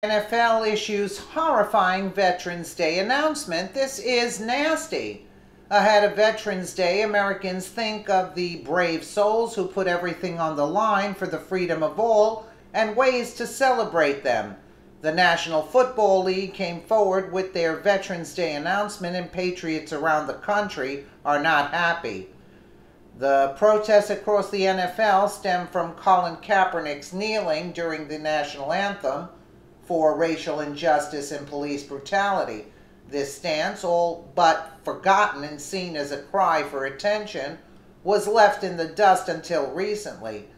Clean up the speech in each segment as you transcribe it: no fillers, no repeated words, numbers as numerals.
NFL issues horrifying Veterans Day announcement. This is nasty. Ahead of Veterans Day, Americans think of the brave souls who put everything on the line for the freedom of all and ways to celebrate them. The National Football League came forward with their Veterans Day announcement, and patriots around the country are not happy. The protests across the NFL stem from Colin Kaepernick's kneeling during the national anthem for racial injustice and police brutality. This stance, all but forgotten and seen as a cry for attention, was left in the dust until recently.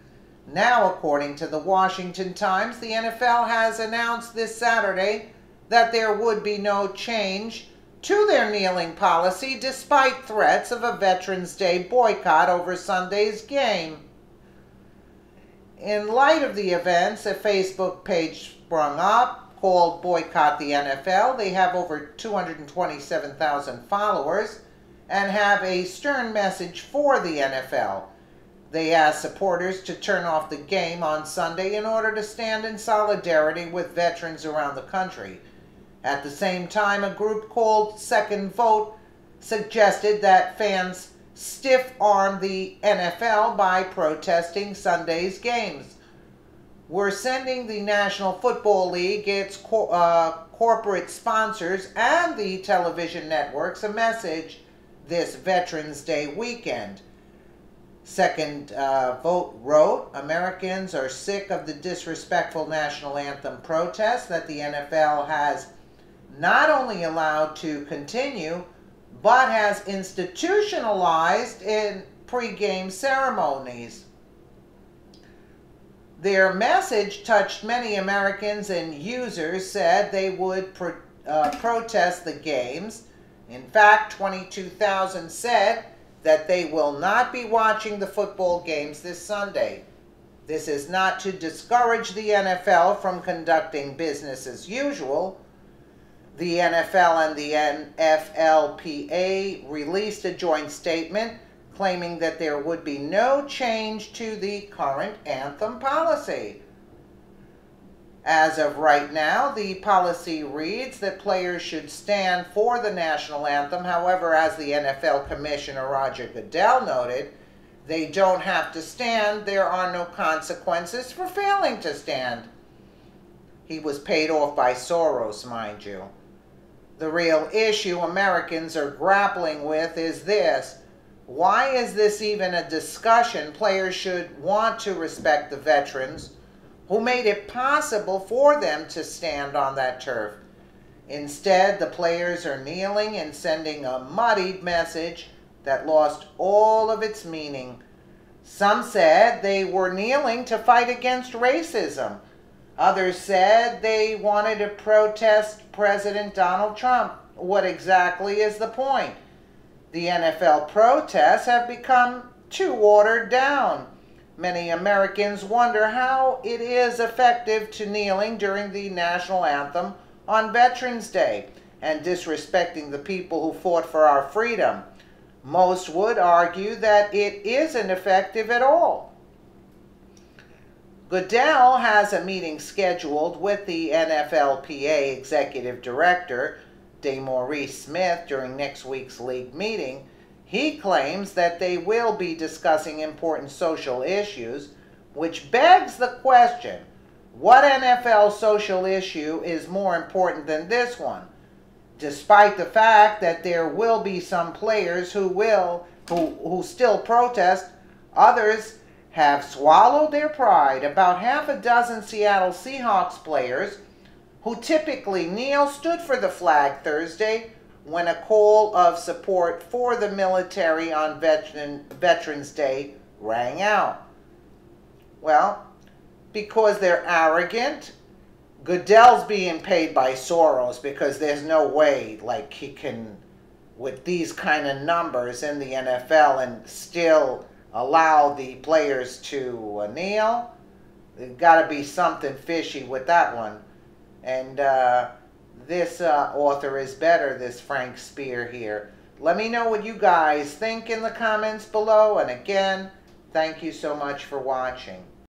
Now, according to the Washington Times, the NFL has announced this Saturday that there would be no change to their kneeling policy despite threats of a Veterans Day boycott over Sunday's game. In light of the events, a Facebook page sprung up called Boycott the NFL. They have over 227,000 followers and have a stern message for the NFL. They ask supporters to turn off the game on Sunday in order to stand in solidarity with veterans around the country. At the same time, a group called Second Vote suggested that fans stiff-arm the NFL by protesting Sunday's games. We're sending the National Football League, its corporate sponsors, and the television networks a message this Veterans Day weekend. Second Vote wrote, Americans are sick of the disrespectful national anthem protests that the NFL has not only allowed to continue, but has institutionalized in pre-game ceremonies. Their message touched many Americans, and users said they would protest the games. In fact, 22,000 said that they will not be watching the football games this Sunday. This is not to discourage the NFL from conducting business as usual. The NFL and the NFLPA released a joint statement claiming that there would be no change to the current anthem policy. As of right now, the policy reads that players should stand for the national anthem. However, as the NFL Commissioner Roger Goodell noted, they don't have to stand. There are no consequences for failing to stand. He was paid off by Soros, mind you. The real issue Americans are grappling with is this. Why is this even a discussion? Players should want to respect the veterans who made it possible for them to stand on that turf. Instead, the players are kneeling and sending a muddied message that lost all of its meaning. Some said they were kneeling to fight against racism. Others said they wanted to protest President Donald Trump. What exactly is the point? The NFL protests have become too watered down. Many Americans wonder how it is effective to kneeling during the national anthem on Veterans Day and disrespecting the people who fought for our freedom. Most would argue that it isn't effective at all. Goodell has a meeting scheduled with the NFLPA Executive Director, DeMaurice Smith, during next week's league meeting. He claims that they will be discussing important social issues, which begs the question, what NFL social issue is more important than this one? Despite the fact that there will be some players who still protest, others have swallowed their pride. About half a dozen Seattle Seahawks players who typically kneel stood for the flag Thursday when a call of support for the military on Veterans Day rang out. Well, because they're arrogant. Goodell's being paid by Soros because there's no way like he can, with these kind of numbers in the NFL, and still allow the players to kneel. There's got to be something fishy with that one. And this author is better, this Frank Spear here. Let me know what you guys think in the comments below. And again, thank you so much for watching.